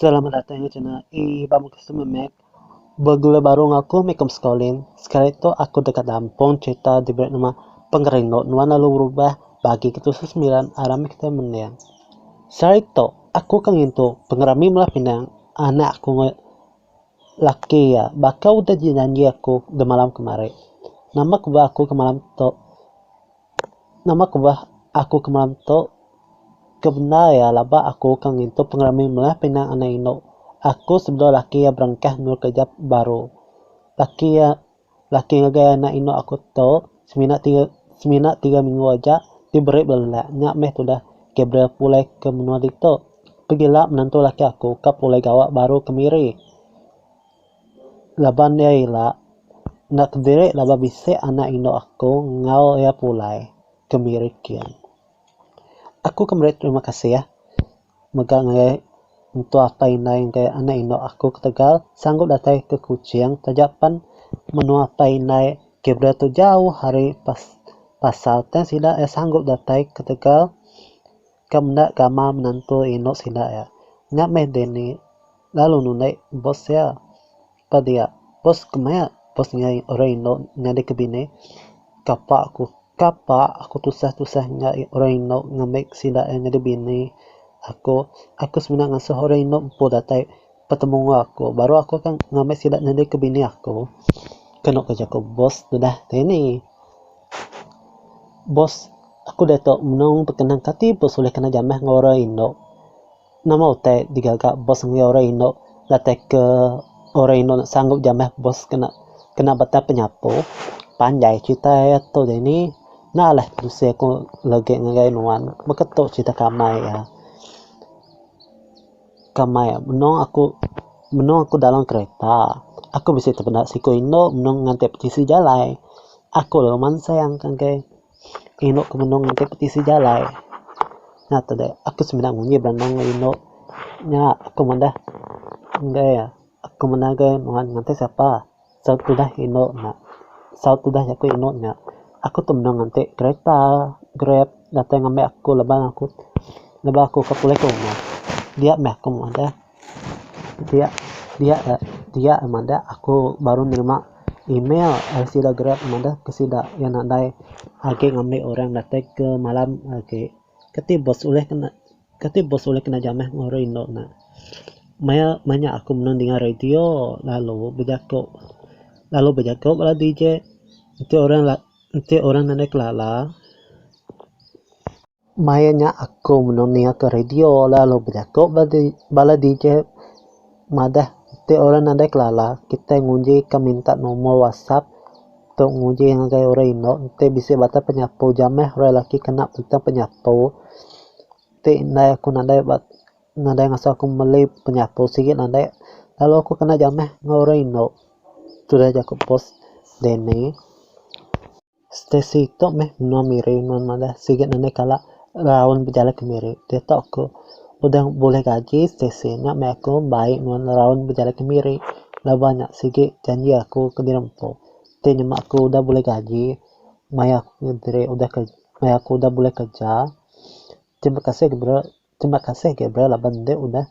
Selamat datang ya channel Ibang Customer Mac. Bagula baru aku mekom sekolin. Sekarang itu aku dekat Lampung cerita di nama pengerino nuana lu berubah bagi ketusus 9 arami kita menang. Sekarang itu aku kan itu pengerami malah pinang anak aku laki ya. Bakal udah janji aku di malam kemarin. Nama kubah aku ke malam to. Nama kubah aku ke malam to. Kebenar ya laba aku kan itu pengerami malah pinang anak ino. Aku sebelum laki ya berangkah nur kerja baru. Laki ya gaya anak ino aku to semina tiga minggu aja diberi belak nyak meh tu dah kebra pulai ke menua dito. Pergilah menantu laki aku kap pulai gawak baru kemiri. Laban dia ila nak kediri laba bisik anak ino aku ngau ya pulai kemiri kian. Aku kembali terima kasih ya. Megang untuk apa ini yang kayak anak ino aku ke Tegal sanggup datang ke Kucing tajapan menu apa ini kebra tu jauh hari pasal ten sida ya sanggup datang ke Tegal kamda kama menantu ino sida ya nyak meh deni lalu nunai bos ya dia bos kemaya bosnya orang ino nyari kebine kapa aku tusah orang ino ngamek sida yang nyari bini aku sebenarnya ngasuh orang ino po datai petemu aku baru aku kan ngamek sida nyari ke bini aku kena kerja ko bos sudah ini bos aku dato menong perkenang kati bos oleh kena jamah ngora ino nama utai digagak bos ngora ino datai ke orang ino sanggup jamah bos kena bata penyapu panjai cerita ya to ini nah lah terus aku lagi ngagai nuan beketok cerita kamai ya menong aku dalam kereta aku bisa terpendak siku ino menong ngantai petisi jalai aku loh man sayang kan ke ino ke menong ngantai petisi jalai nah tadi aku sebenarnya ngunyi berenang ino nya aku mandah enggak ya aku menaga nuan ngantai siapa saat dah ino nak saat dah aku ino nya aku tuh menong ngantai kereta grab datang ngambil aku leban aku ke pulau rumah dia meh aku ada dia amanda aku baru nerima email sida grab amanda ke sida yang andai age ngambil orang datang ke malam age keti bos oleh kena jamah ngoro indo na maya aku menon dengar radio lalu bejako bala DJ itu orang nane kelala mayanya aku menon dengar ke radio lalu bejako bala DJ madah te orang nanda kelala kita ngunji ka minta nomor WhatsApp untuk ngunji yang gaya orang ino te bisa bata penyapu jameh orang laki kena tentang penyapu te nanda aku nanda yang asal aku beli penyapu sikit nanda lalu aku kena jameh orang ino sudah jago pos dene stesi itu meh nomiri non nanda sikit nanda kala raun berjalan ke miri dia tak aku udah boleh gaji stasiunnya aku baik nuan raun berjalan ke miri lah banyak segi janji aku ke dirempo nyemak aku udah boleh gaji maya aku udah boleh kerja terima kasih bro lah bende udah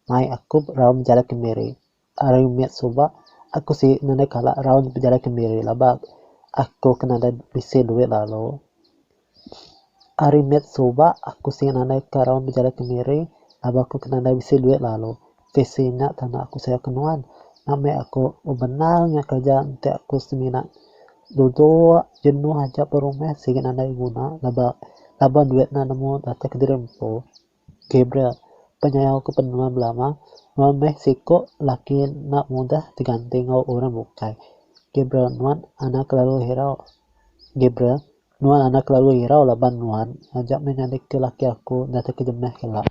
mai aku raun berjalan ke miri hari miat soba aku sih nene kala raun berjalan ke miri lah aku kena ada bisa duit lalu hari miat soba aku sih nene raun berjalan ke miri aku kena ada bisa duit lalu visinya tanah aku saya kenuan namanya aku benarnya kerja nanti aku semina duduk jenuh aja perumah sehingga anda guna laba duit nemu data ke dirempo Gabriel penyayang aku penuh lama Meksiko laki nak mudah diganti ngau orang bukai Gabriel nuan anak lalu hirau Gabriel nuan anak lalu hirau laban nuan ajak menyadik ke laki aku data ke jemeh kelak